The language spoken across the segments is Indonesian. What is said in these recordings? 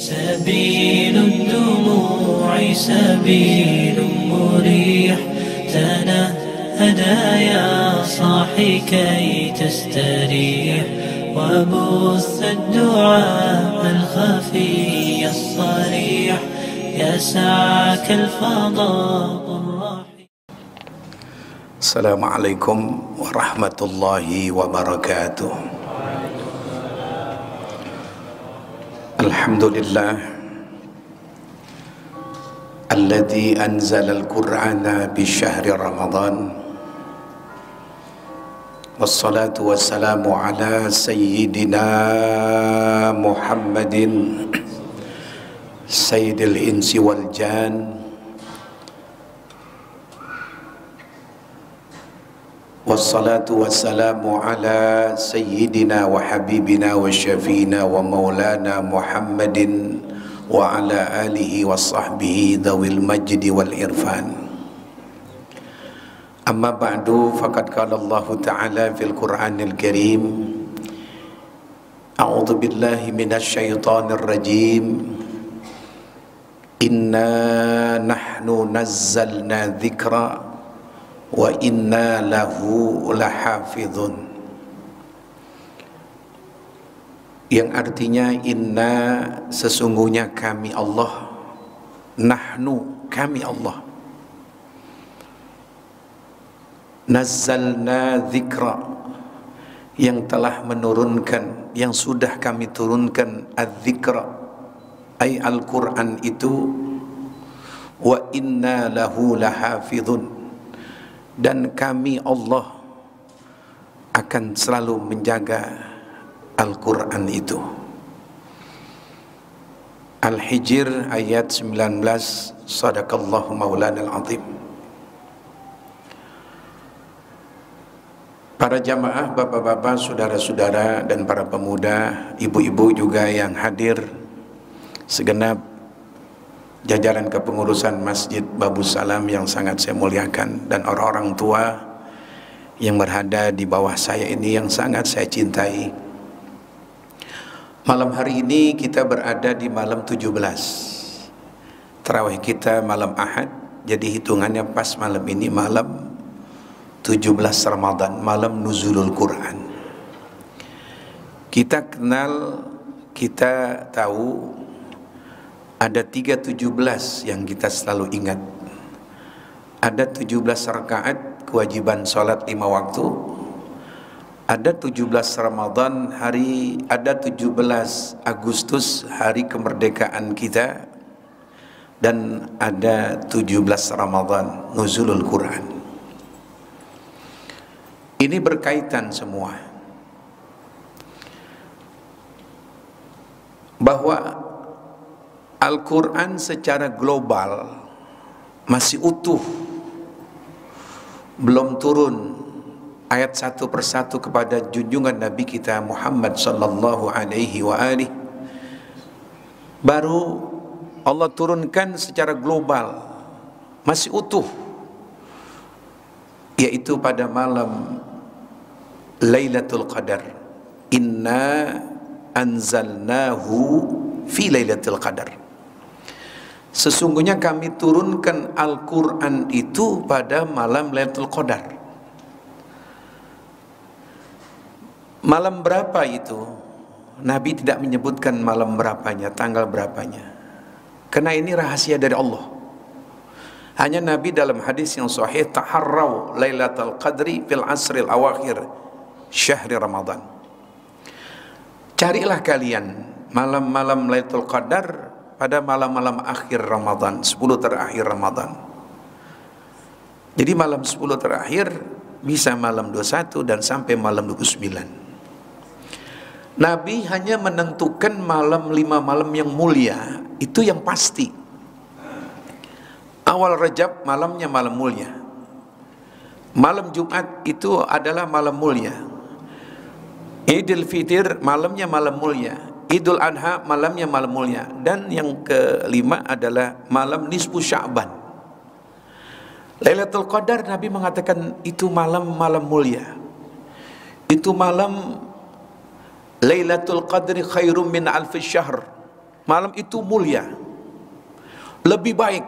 سبيل الدموع سبيل مريح تنهدى يا صاحي كي تستريح وبث الدعاء الخفي الصريح يسعك الفضاء الرحيم. السلام عليكم ورحمة الله وبركاته. الحمد لله الذي أنزل القرآن بشهر رمضان والصلاة والسلام على سيدنا محمد سيد الإنس والجان والصلاة والسلام على سيدنا وحبيبنا وشفينا ومولانا محمد وعلى آله وصحبه ذوي المجد والإرفان. أما بعد فقد قال الله تعالى في القرآن الكريم: أعوذ بالله من الشيطان الرجيم إنا نحن نزلنا ذكرا wa inna lahu lahafidhun, yang artinya inna sesungguhnya kami Allah, nahnu kami Allah, nazzalna dzikra yang telah menurunkan, yang sudah kami turunkan adzikra ay Al-Quran itu, wa inna lahu lahafidhun, dan kami Allah akan selalu menjaga Al-Quran itu. Al-Hijr ayat 19. Sadaqallahu maulana al-azim. Para jamaah, bapak-bapak, saudara-saudara, dan para pemuda, ibu-ibu juga yang hadir, segenap jajaran kepengurusan Masjid Babus Salam yang sangat saya muliakan, dan orang-orang tua yang berada di bawah saya ini yang sangat saya cintai. Malam hari ini kita berada di malam 17. Tarawih kita malam Ahad, jadi hitungannya pas malam ini malam 17 Ramadan, malam nuzulul Quran. Kita kenal, kita tahu ada 3:17 yang kita selalu ingat. Ada 17 rakaat kewajiban sholat 5 waktu. Ada 17 Ramadan hari, ada 17 Agustus hari kemerdekaan kita, dan ada 17 Ramadan nuzulul Quran. Ini berkaitan semua, bahwa Al-Quran secara global masih utuh, belum turun ayat satu persatu kepada junjungan Nabi kita Muhammad sallallahu alaihi wa alihi. Baru Allah turunkan secara global, masih utuh, yaitu pada malam Lailatul Qadar. Inna anzalnahu fi Lailatul Qadar. Sesungguhnya kami turunkan Al-Quran itu pada malam Lailatul Qadar. Malam berapa itu? Nabi tidak menyebutkan malam berapanya, tanggal berapanya, karena ini rahasia dari Allah. Hanya Nabi dalam hadis yang sahih, taharraw Lailatul Qadri fil asril awakhir syahri Ramadan. Carilah kalian malam-malam Lailatul Qadar pada malam-malam akhir Ramadan, 10 terakhir Ramadan. Jadi malam 10 terakhir bisa malam 21 dan sampai malam 29. Nabi hanya menentukan malam 5 malam yang mulia, itu yang pasti. Awal Rajab malamnya malam mulia. Malam Jumat itu adalah malam mulia. Idul Fitr malamnya malam mulia. Idul Adha malamnya malam mulia. Dan yang kelima adalah malam nisfu Sya'ban. Lailatul Qadar, Nabi mengatakan itu malam-malam mulia. Itu malam Lailatul Qadri khairum min alfi syahr. Malam itu mulia, lebih baik,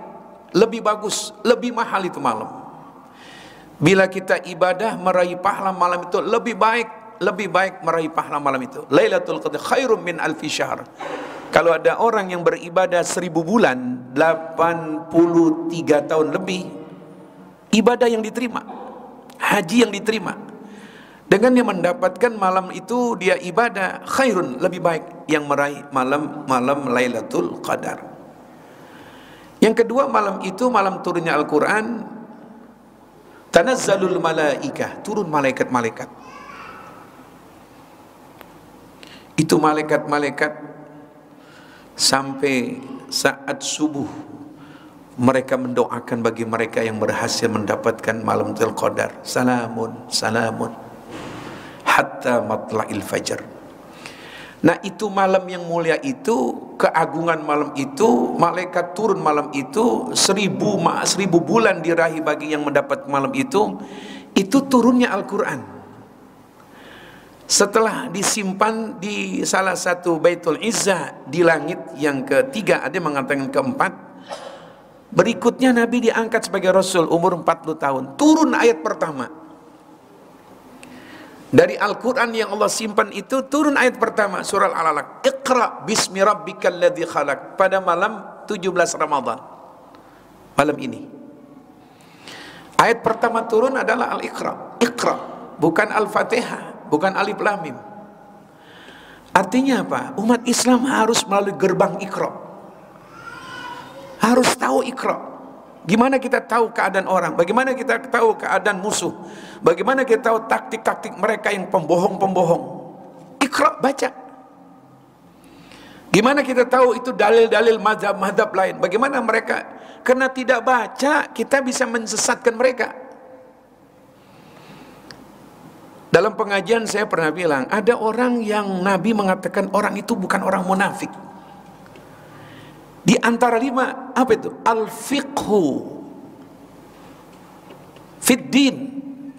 lebih bagus, lebih mahal itu malam. Bila kita ibadah meraih pahala malam itu lebih baik meraih pahala malam itu. Lailatul Qadar khairum min alfi syahr. Kalau ada orang yang beribadah 1000 bulan, 83 tahun lebih, ibadah yang diterima, haji yang diterima, dengan dia mendapatkan malam itu dia ibadah khairun, lebih baik yang meraih malam Lailatul Qadar. Yang kedua, malam itu malam turunnya Al-Quran. Tanazzalul malaikah, turun malaikat-malaikat. Itu malaikat-malaikat sampai saat subuh mereka mendoakan bagi mereka yang berhasil mendapatkan malam Lailatul Qadar. Salamun, salamun hatta matla'il fajr. Nah, itu malam yang mulia itu, keagungan malam itu, malaikat turun malam itu, 1000 bulan diraih bagi yang mendapat malam itu turunnya Al-Quran. Setelah disimpan di salah satu Baitul Izzah di langit yang ketiga, ada yang mengatakan keempat. Berikutnya Nabi diangkat sebagai Rasul umur 40 tahun. Turun ayat pertama dari Al-Quran yang Allah simpan itu, turun ayat pertama surah Al-Alaq. Iqra bismi rabbikal ladzi khalaq, pada malam 17 Ramadan. Malam ini ayat pertama turun adalah Al-Iqra. Iqra, bukan Al-Fatihah, bukan Alif Lam Mim. Artinya apa? Umat Islam harus melalui gerbang Iqra. Harus tahu Iqra. Gimana kita tahu keadaan orang? Bagaimana kita tahu keadaan musuh? Bagaimana kita tahu taktik-taktik mereka yang pembohong-pembohong? Iqra, baca. Gimana kita tahu itu dalil-dalil mazhab-mazhab lain? Bagaimana mereka? Karena tidak baca, kita bisa mensesatkan mereka. Dalam pengajian saya pernah bilang, ada orang yang Nabi mengatakan orang itu bukan orang munafik. Di antara 5, apa itu? Al-fiqhu fiddin,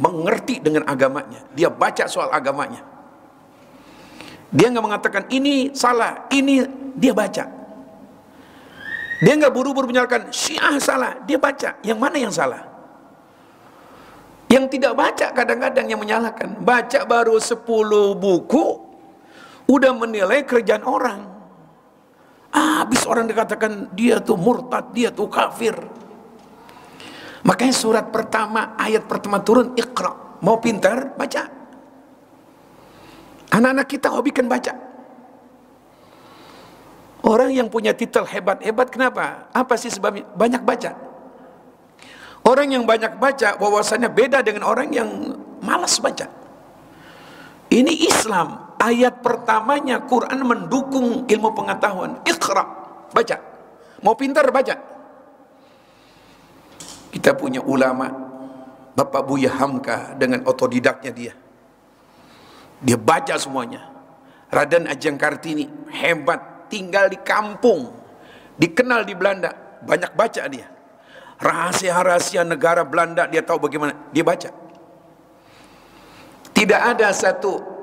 mengerti dengan agamanya. Dia baca soal agamanya. Dia nggak mengatakan ini salah, ini dia baca. Dia nggak buru-buru menyalahkan Syiah salah, dia baca yang mana yang salah. Yang tidak baca kadang-kadang yang menyalahkan. Baca baru 10 buku udah menilai kerjaan orang. Habis orang dikatakan dia tuh murtad, dia tuh kafir. Makanya surat pertama, ayat pertama turun Iqra. Mau pintar, baca. Anak-anak kita hobikan baca. Orang yang punya titel hebat-hebat, kenapa? Apa sih sebabnya? Banyak baca. Orang yang banyak baca wawasannya beda dengan orang yang malas baca. Ini Islam. Ayat pertamanya Quran mendukung ilmu pengetahuan. Iqra, baca. Mau pintar, baca. Kita punya ulama, Bapak Buya Hamka dengan otodidaknya dia. Dia baca semuanya. Raden Ajeng Kartini, hebat, tinggal di kampung, dikenal di Belanda, banyak baca dia. Rahasia-rahasia negara Belanda dia tahu bagaimana, dia baca. Tidak ada satu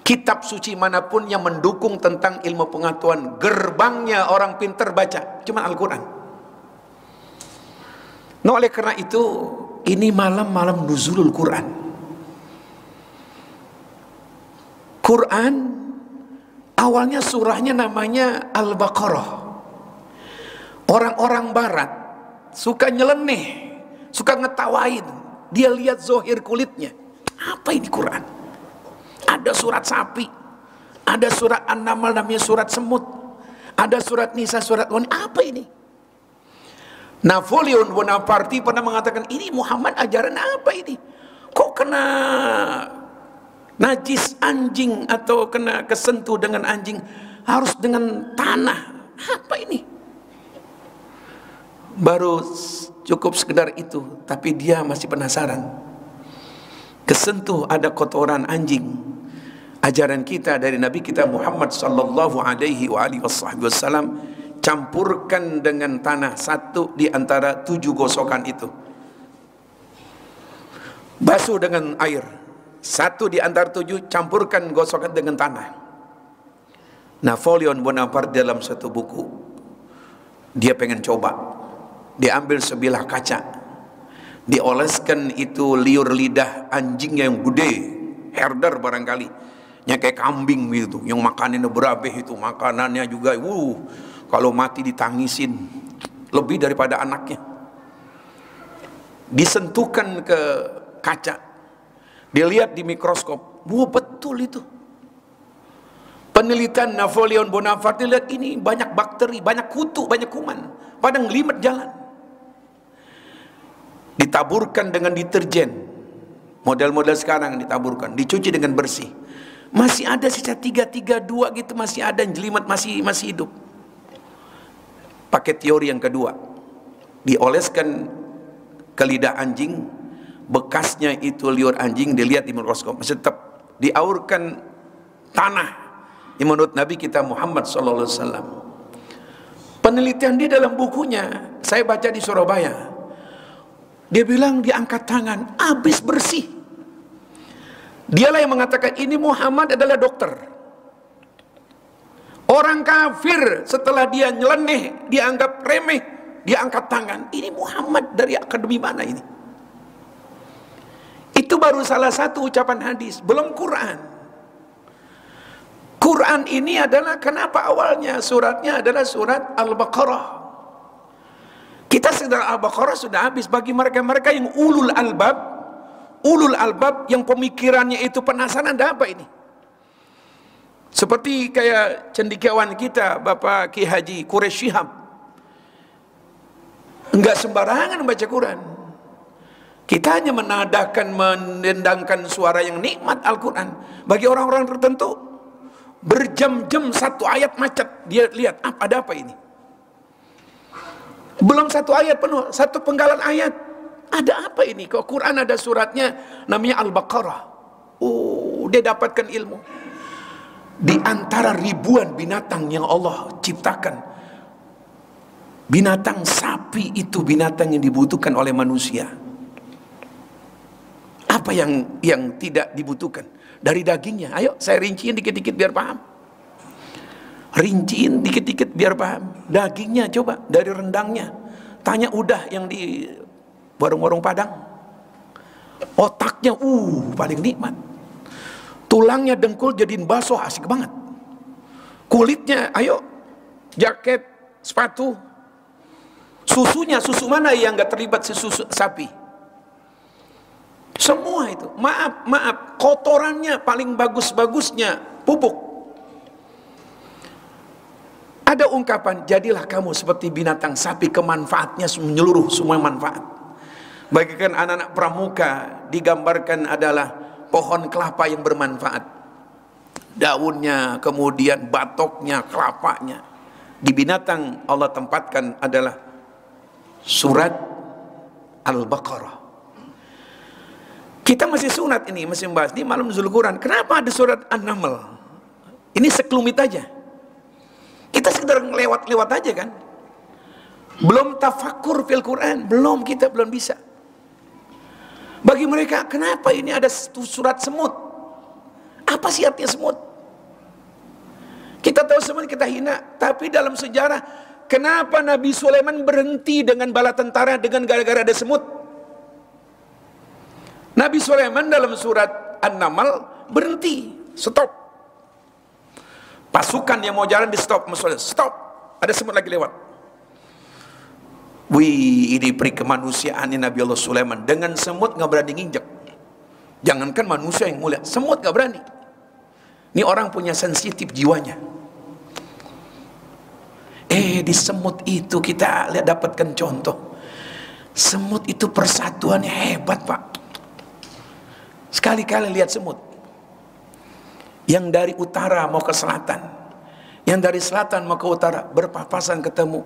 kitab suci manapun yang mendukung tentang ilmu pengetahuan. Gerbangnya orang pintar baca, cuma Al-Quran. Nah, oleh karena itu, ini malam-malam nuzulul Quran. Quran awalnya surahnya namanya Al-Baqarah. Orang-orang barat suka nyeleneh, suka ngetawain. Dia lihat zohir kulitnya. Apa ini Quran? Ada surat sapi, ada surat An-Naml namanya surat semut, ada surat Nisa, surat wanita. Apa ini? Napoleon Bonaparte pernah mengatakan, ini Muhammad ajaran apa ini? Kok kena najis anjing atau kena kesentuh dengan anjing harus dengan tanah? Apa ini? Baru cukup sekedar itu, tapi dia masih penasaran. Kesentuh ada kotoran anjing. Ajaran kita dari Nabi kita Muhammad sallallahu alaihi wasallam, campurkan dengan tanah satu di antara 7 gosokan itu. Basuh dengan air. Satu di antara 7, campurkan gosokan dengan tanah. Napoleon Bonaparte dalam satu buku, dia pengen coba, dia ambil sebilah kaca, dioleskan itu liur lidah anjing yang gede, herder barangkali, yang kayak kambing gitu, yang makanannya berabe itu, makanannya juga, kalau mati ditangisin, lebih daripada anaknya. Disentuhkan ke kaca, dilihat di mikroskop, betul itu. Penelitian Napoleon Bonaparte, lihat ini banyak bakteri, banyak kutu, banyak kuman, pada ngelimet jalan. Ditaburkan dengan deterjen, model-model sekarang ditaburkan, dicuci dengan bersih, masih ada sisa 332 gitu, masih ada yang jelimet, masih hidup. Pakai teori yang kedua, dioleskan ke lidah anjing, bekasnya itu liur anjing, dilihat di mikroskop masih tetap. Diaurkan tanah, yang menurut Nabi kita Muhammad SAW. Penelitian dia dalam bukunya, saya baca di Surabaya, dia bilang diangkat tangan, habis bersih. Dialah yang mengatakan ini Muhammad adalah dokter. Orang kafir setelah dia nyeleneh, dianggap remeh, dia angkat tangan, ini Muhammad dari akademi mana ini? Itu baru salah satu ucapan hadis, belum Quran. Quran ini adalah, kenapa awalnya suratnya adalah surat Al-Baqarah. Kita sudah Al-Baqarah sudah habis. Bagi mereka-mereka yang ulul albab yang pemikirannya itu penasaran, ada apa ini? Seperti kayak cendekiawan kita Bapak Ki Haji Quraish Shihab, enggak sembarangan membaca Quran. Kita hanya menadakan, mendendangkan suara yang nikmat Al-Quran. Bagi orang-orang tertentu, berjam-jam satu ayat macet, dia lihat ada apa ini? Belum satu ayat penuh, satu penggalan ayat, ada apa ini? Kok Quran ada suratnya namanya Al-Baqarah? Dia dapatkan ilmu. Di antara ribuan binatang yang Allah ciptakan, binatang sapi itu binatang yang dibutuhkan oleh manusia. Apa yang tidak dibutuhkan? Dari dagingnya. Ayo saya rinciin dikit-dikit biar paham. Rinciin dikit-dikit biar paham. Dagingnya coba, dari rendangnya. Tanya udah yang di warung-warung Padang. Otaknya paling nikmat. Tulangnya dengkul jadiin bakso, asik banget. Kulitnya, ayo, jaket, sepatu. Susunya, susu mana yang gak terlibat susu sapi? Semua itu, maaf, kotorannya paling bagus-bagusnya pupuk. Ada ungkapan, jadilah kamu seperti binatang sapi, kemanfaatnya menyeluruh, semua manfaat. Bagikan anak-anak pramuka digambarkan adalah pohon kelapa yang bermanfaat. Daunnya, kemudian batoknya, kelapanya. Di binatang Allah tempatkan adalah surat Al-Baqarah. Kita masih sunat ini, masih membahas di malam Nuzul Quran. Kenapa ada surat An-Naml? Ini sekelumit aja. Kita sekedar lewat-lewat aja kan. Belum tafakur fil Quran, kita belum bisa. Bagi mereka, kenapa ini ada surat semut? Apa sih artinya semut? Kita tahu semut, kita hina. Tapi dalam sejarah, kenapa Nabi Sulaiman berhenti dengan bala tentara dengan gara-gara ada semut? Nabi Sulaiman dalam surat An-Naml berhenti, stop. Pasukan yang mau jalan di stop, stop. Ada semut lagi lewat. Wih, ini peri kemanusiaan Nabi Allah Sulaiman. Dengan semut nggak berani nginjek. Jangankan manusia yang mulia, semut nggak berani. Ini orang punya sensitif jiwanya. Di semut itu kita lihat, dapatkan contoh. Semut itu persatuannya hebat, Pak. Sekali-kali lihat semut. Yang dari utara mau ke selatan, yang dari selatan mau ke utara, berpapasan ketemu.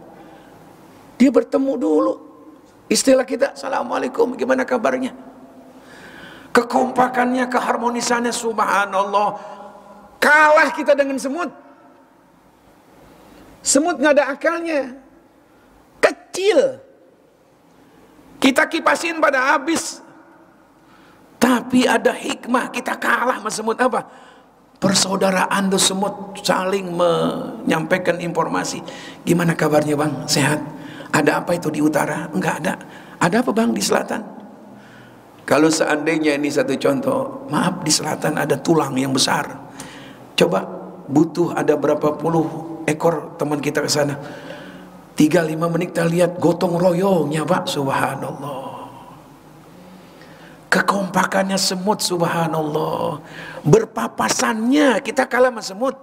Dia bertemu dulu. Istilah kita, Assalamualaikum, gimana kabarnya? Kekompakannya, keharmonisannya, subhanallah. Kalah kita dengan semut. Semut nggak ada akalnya. Kecil. Kita kipasin pada habis. Tapi ada hikmah, kita kalah sama semut apa? persaudaraan tuh semut saling menyampaikan informasi. Gimana kabarnya bang? Sehat? Ada apa itu di utara? Enggak ada. Ada apa bang di selatan? Kalau seandainya ini satu contoh, maaf di selatan ada tulang yang besar. Coba butuh ada berapa puluh ekor teman kita ke sana. 3-5 menit kita lihat gotong royongnya pak, subhanallah. Kekompakannya semut, subhanallah. Berpapasannya kita kalah sama semut.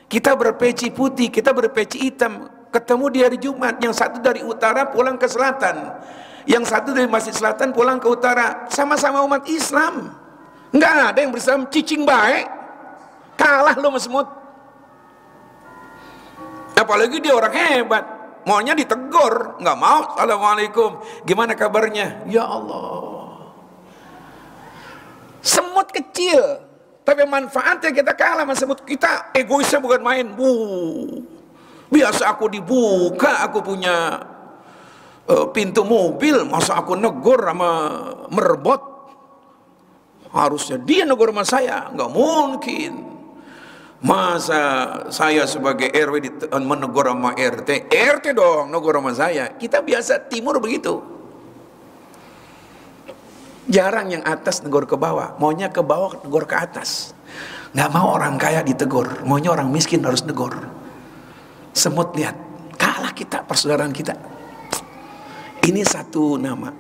Kita berpeci putih, kita berpeci hitam. Ketemu di hari Jumat, yang satu dari utara pulang ke selatan, yang satu dari masjid selatan pulang ke utara. Sama-sama umat Islam. Enggak ada yang bersama cicing baik. Kalah lo sama semut. Apalagi dia orang hebat, maunya ditegur, nggak mau. Assalamualaikum, gimana kabarnya? Ya Allah. Semut kecil, tapi manfaatnya kita kalah sama semut. Kita egoisnya bukan main. Biasa aku dibuka, aku punya pintu mobil, masa aku negur sama merbot? Harusnya dia negur sama saya, nggak mungkin. Masa saya sebagai RW menegur sama RT? RT dong negur sama saya. Kita biasa timur begitu. Jarang yang atas negur ke bawah, maunya ke bawah negur ke atas. Nggak mau orang kaya ditegur, maunya orang miskin harus negur. Semut lihat, kalah kita persaudaraan kita. Ini satu nama.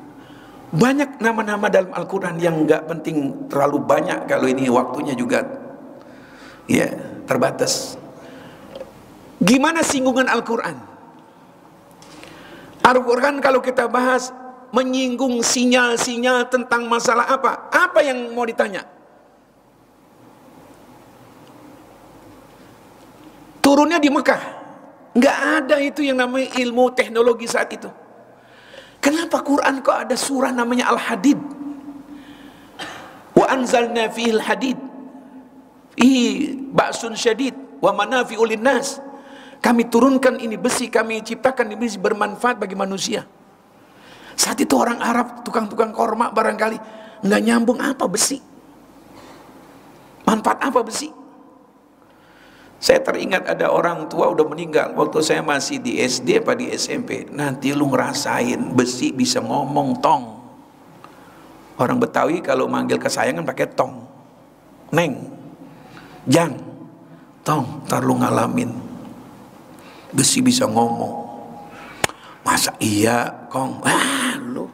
Banyak nama-nama dalam Al-Quran yang nggak penting terlalu banyak, kalau ini waktunya juga ya terbatas. Gimana singgungan Al-Quran? Al-Quran kalau kita bahas menyinggung sinyal-sinyal tentang masalah apa? Apa yang mau ditanya? Turunnya di Mekah. Nggak ada itu yang namanya ilmu teknologi saat itu. Kenapa Quran kok ada surah namanya Al-Hadid? Wa anzalna fihil hadid fihi ba'sun syadid wa manafi'u linnas. Kami turunkan ini besi, kami ciptakan ini besi bermanfaat bagi manusia. Saat itu orang Arab, tukang-tukang korma barangkali nggak nyambung, apa besi? Manfaat apa besi? Saya teringat ada orang tua udah meninggal waktu saya masih di SD apa di SMP. Nanti lu ngerasain besi bisa ngomong, tong. Orang Betawi kalau manggil kesayangan pakai tong. Neng, jang, tong, ntar lu ngalamin. Besi bisa ngomong. Masa iya kong? Lu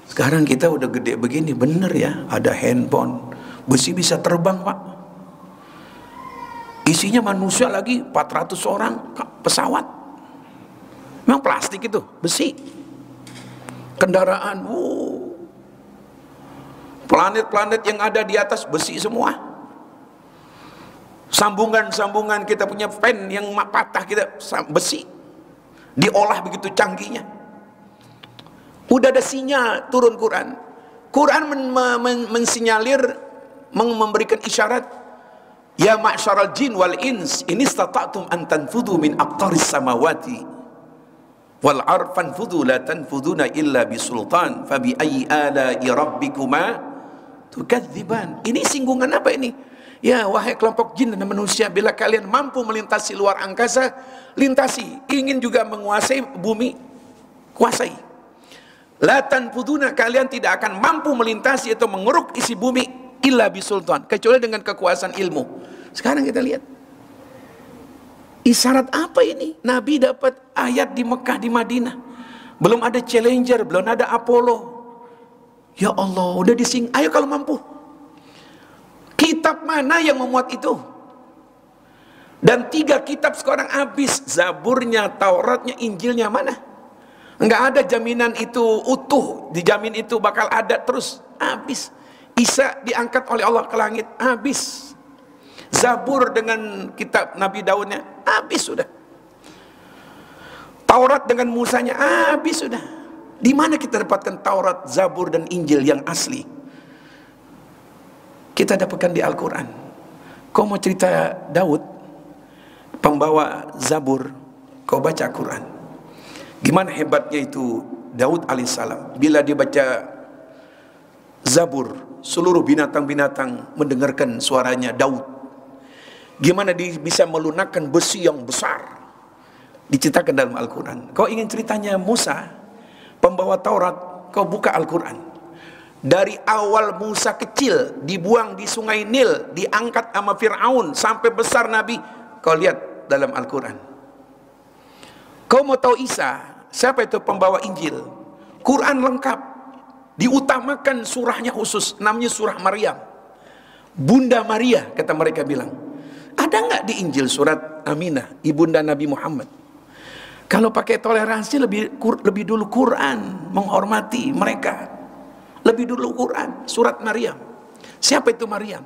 sekarang kita udah gede begini, bener ya, ada handphone, besi bisa terbang pak. Isinya manusia lagi 400 orang pesawat. Memang plastik itu, besi. Kendaraan, planet-planet yang ada di atas besi semua. Sambungan-sambungan kita punya fan yang patah kita besi. Diolah begitu canggihnya. Udah ada sinyal turun Quran. Quran mensinyalir, memberikan isyarat, ya ma'syaral jin wal ins in istata'tum an tanfudhu min aqtaris samawati wal arfan fudhu la tanfuduna illa bisultan fabi ayyi ala'i rabbikuma tukadziban. Ini singgungan apa ini? Ya wahai kelompok jin dan manusia, bila kalian mampu melintasi luar angkasa, lintasi. Ingin juga menguasai bumi, kuasai. La tanfuduna, kalian tidak akan mampu melintasi atau mengeruk isi bumi illa bisultan, kecuali dengan kekuasaan ilmu. Sekarang kita lihat isyarat apa ini? Nabi dapat ayat di Mekah, di Madinah, belum ada Challenger, belum ada Apollo. Ya Allah, udah dising. Ayo kalau mampu. Kitab mana yang memuat itu? Dan 3 kitab sekarang habis. Zaburnya, Tauratnya, Injilnya mana? Enggak ada jaminan itu utuh, dijamin itu bakal ada terus. Habis. Isa diangkat oleh Allah ke langit, habis. Zabur dengan kitab Nabi Daudnya, habis sudah. Taurat dengan Musanya, habis sudah. Di mana kita dapatkan Taurat, Zabur dan Injil yang asli? Kita dapatkan di Al-Quran. Kau mau cerita Daud, pembawa Zabur, kau baca Quran. Gimana hebatnya itu Daud alaihissalam. Bila dia baca Zabur, seluruh binatang-binatang mendengarkan suaranya Daud. Gimana dia bisa melunakkan besi yang besar, diceritakan dalam Al-Quran. Kau ingin ceritanya Musa, pembawa Taurat, kau buka Al-Quran. Dari awal Musa kecil, dibuang di sungai Nil, diangkat sama Fir'aun, sampai besar Nabi, kau lihat dalam Al-Quran. Kau mau tahu Isa, siapa itu pembawa Injil? Quran lengkap, diutamakan surahnya khusus, namanya surah Maryam. Bunda Maria, kata mereka bilang. Ada nggak di Injil surat Aminah, ibunda Nabi Muhammad? Kalau pakai toleransi lebih dulu Quran, menghormati mereka. Lebih dulu Quran, surat Maryam. Siapa itu Maryam?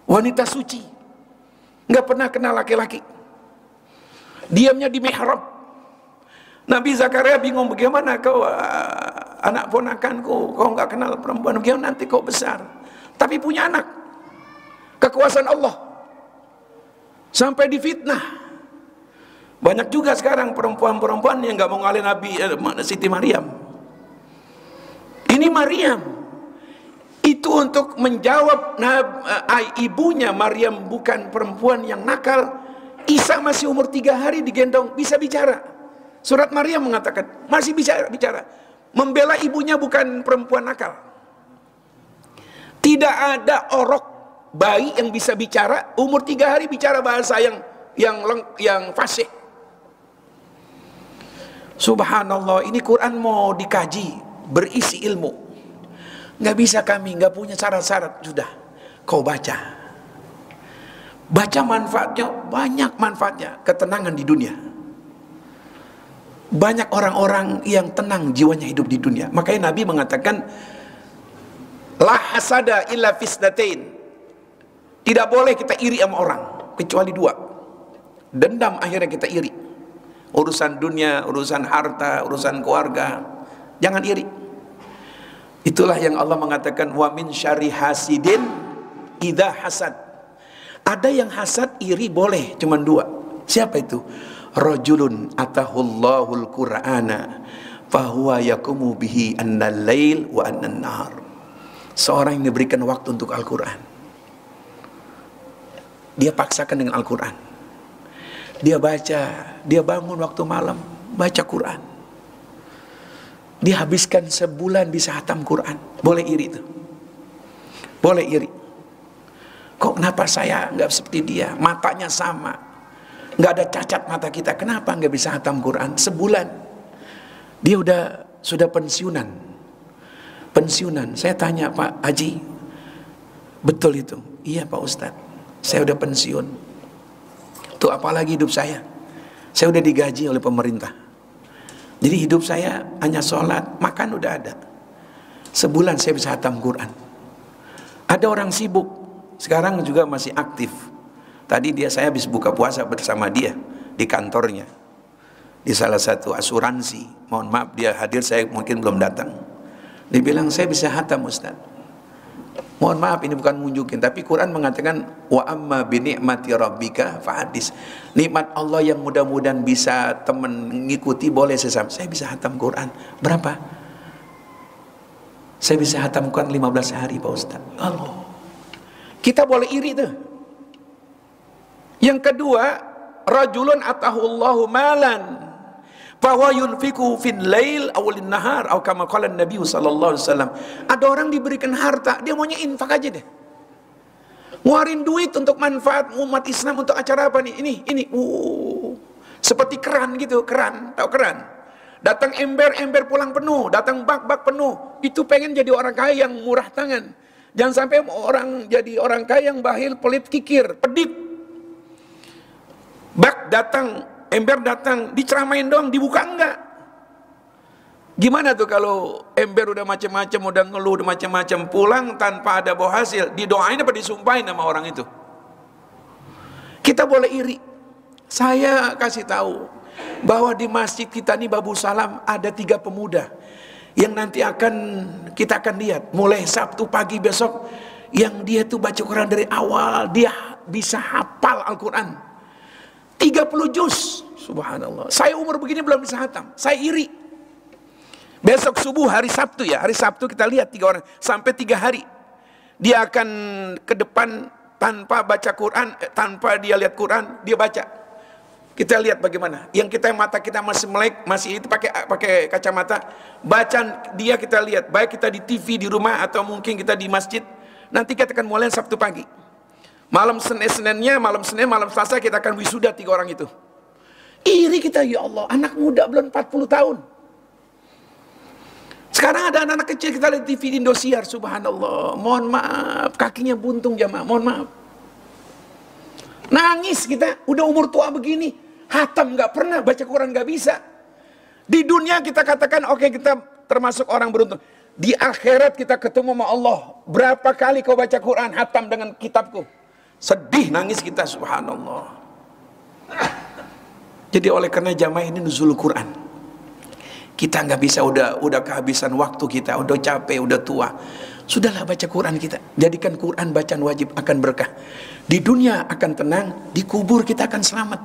Wanita suci, nggak pernah kenal laki-laki. Diamnya di mihrab. Nabi Zakaria bingung, bagaimana kau anak ponakanku, kau nggak kenal perempuan, bagaimana nanti kau besar? Tapi punya anak, kekuasaan Allah. Sampai difitnah. Banyak juga sekarang perempuan-perempuan yang nggak mau ngalih Nabi Siti Maryam. Ini Maryam. Itu untuk menjawab ibunya Maryam bukan perempuan yang nakal. Isa masih umur 3 hari digendong, bisa bicara. Surat Maryam mengatakan masih bisa bicara. Membela ibunya bukan perempuan nakal. Tidak ada orok bayi yang bisa bicara, umur 3 hari bicara bahasa yang fasih. Subhanallah, ini Quran mau dikaji, berisi ilmu. Nggak bisa kami, nggak punya syarat-syarat. Sudah, kau baca. Baca manfaatnya, banyak manfaatnya. Ketenangan di dunia. Banyak orang-orang yang tenang jiwanya hidup di dunia. Makanya Nabi mengatakan, la hasada illa fisdatain. Tidak boleh kita iri sama orang, kecuali 2. Dendam akhirnya kita iri. Urusan dunia, urusan harta, urusan keluarga. Jangan iri. Itulah yang Allah mengatakan, wa min syarri hasidin idza hasad. Ada yang hasad iri boleh, cuman 2. Siapa itu? Rajulun atahullahul Qur'ana fahuwa yakumu bihi annal lail wa annan nahar. Seorang yang diberikan waktu untuk Al-Quran, dia paksakan dengan Al-Quran. Dia baca, dia bangun waktu malam, baca Quran. Dia habiskan sebulan bisa hatam Quran. Boleh iri itu. Boleh iri. Kok kenapa saya nggak seperti dia? Matanya sama. Nggak ada cacat mata kita. Kenapa nggak bisa hatam Quran? Sebulan. Dia sudah pensiunan. Pensiunan. Saya tanya Pak Haji, betul itu? Iya Pak Ustadz. Saya udah pensiun. Tuh apalagi hidup saya. Saya udah digaji oleh pemerintah. Jadi hidup saya hanya sholat, makan udah ada. Sebulan saya bisa hatam Quran. Ada orang sibuk, sekarang juga masih aktif. Tadi saya habis buka puasa bersama dia di kantornya, di salah satu asuransi. Mohon maaf dia hadir, saya mungkin belum datang. Dia bilang saya bisa hatam Ustaz. Mohon maaf ini bukan nunjukin, tapi Quran mengatakan wa amma bi ni'mati rabbika fahadis. Nikmat Allah yang mudah-mudahan bisa teman mengikuti boleh saya bisa hatam Quran. Berapa? Saya bisa hatam Quran 15 hari Pak Ustaz. Allah. Kita boleh iri tuh. Yang kedua, rajulun atahullahu malan bahwa yunfiku fil lail awalin nahar atau kama qala Nabi sallallahu alaihi wasallam. Ada orang diberikan harta, dia maunya infak aja deh. Ngeluarin duit untuk manfaat umat Islam untuk acara apa nih? Ini. Seperti keran gitu, keran, tahu keran? Datang ember pulang penuh, datang bak penuh. Itu pengen jadi orang kaya yang murah tangan. Jangan sampai jadi orang kaya yang bahil, pelit, kikir, pedit. Bak datang, ember datang, diceramain doang, dibuka enggak. Gimana tuh kalau ember udah macam-macam, udah ngeluh, udah macam-macam, pulang tanpa ada buah hasil, didoain apa disumpahin sama orang itu? Kita boleh iri. Saya kasih tahu bahwa di masjid kita nih Babu Salam ada 3 pemuda yang nanti kita akan lihat mulai Sabtu pagi besok, yang dia tuh baca Quran dari awal, dia bisa hafal Al-Quran 30 juz, subhanallah. Saya umur begini belum bisa hatam, saya iri. Besok subuh hari Sabtu kita lihat 3 orang sampai 3 hari. Dia akan ke depan tanpa baca Quran, tanpa dia lihat Quran, dia baca. Kita lihat bagaimana. Yang kita mata kita masih melek, masih itu pakai kacamata, bacaan dia kita lihat. Baik kita di TV di rumah atau mungkin kita di masjid. Nanti kita akan mulai Sabtu pagi. Malam Seninnya, malam Senin, malam Selasa kita akan wisuda 3 orang itu. Iri kita, ya Allah, anak muda belum 40 tahun. Sekarang ada anak-anak kecil kita lihat TV di Indosiar, subhanallah. Mohon maaf, kakinya buntung jamaah, mohon maaf. Nangis kita, udah umur tua begini, hatam nggak pernah, baca Quran nggak bisa. Di dunia kita katakan, oke, kita termasuk orang beruntung. Di akhirat kita ketemu sama Allah. Berapa kali kau baca Quran, hatam dengan kitabku? Sedih, nangis kita, subhanallah. Jadi oleh karena jamaah ini nuzul Quran. Kita nggak bisa, udah kehabisan waktu kita, udah capek, udah tua. Sudahlah baca Quran kita. Jadikan Quran bacaan wajib, akan berkah. Di dunia akan tenang, di kubur kita akan selamat.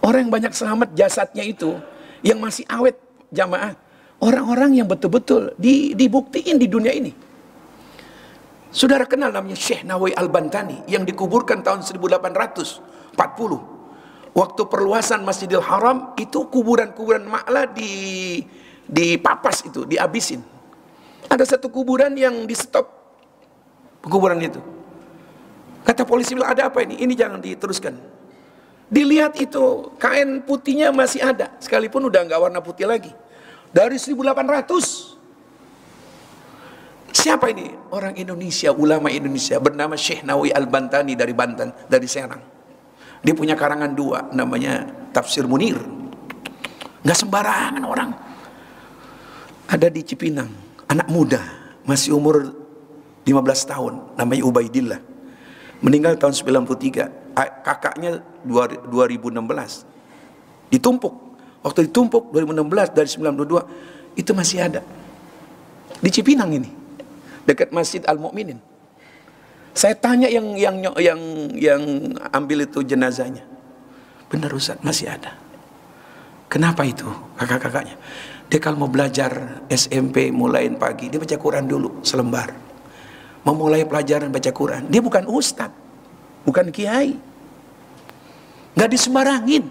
Orang yang banyak selamat jasadnya itu, yang masih awet jamaah. Orang-orang yang betul-betul dibuktiin di dunia ini. Saudara kenal namanya Syekh Nawawi Al-Bantani yang dikuburkan tahun 1840. Waktu perluasan Masjidil Haram itu kuburan-kuburan maklah dipapas itu, dihabisin. Ada satu kuburan yang di stop kuburan itu. Kata polisi bilang, ada apa ini? Ini jangan diteruskan. Dilihat itu kain putihnya masih ada, sekalipun udah nggak warna putih lagi. Dari 1800. Siapa ini? Orang Indonesia, ulama Indonesia, bernama Syekh Nawawi Al-Bantani dari Banten, dari Serang. Dia punya karangan 2, namanya Tafsir Munir. Nggak sembarangan orang. Ada di Cipinang, anak muda, masih umur 15 tahun, namanya Ubaidillah. Meninggal tahun 93. Kakaknya 2016. Ditumpuk. Waktu ditumpuk 2016 dari 92 itu masih ada. Di Cipinang ini, dekat Masjid Al-Mu'minin. Saya tanya yang ambil itu jenazahnya. Benar Ustaz, masih ada. Kenapa itu kakak-kakaknya? Dia kalau mau belajar SMP mulain pagi, dia baca Quran dulu selembar. Memulai pelajaran baca Quran. Dia bukan ustaz, bukan kiai. Nggak disembarangin.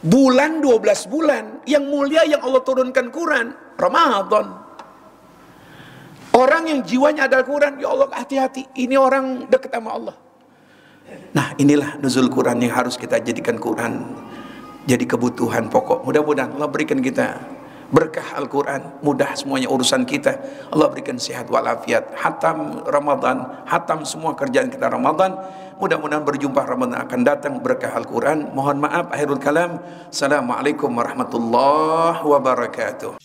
Bulan 12 bulan yang mulia yang Allah turunkan Quran, Ramadan. Orang yang jiwanya ada Quran, ya Allah hati-hati, ini orang dekat sama Allah. Nah inilah nuzul Quran yang harus kita jadikan Quran jadi kebutuhan pokok. Mudah-mudahan Allah berikan kita berkah Al-Quran, mudah semuanya urusan kita. Allah berikan sehat walafiat, hatam Ramadan, hatam semua kerjaan kita Ramadan. Mudah-mudahan berjumpa Ramadan akan datang, berkah Al-Quran. Mohon maaf, akhirul kalam. Assalamualaikum warahmatullahi wabarakatuh.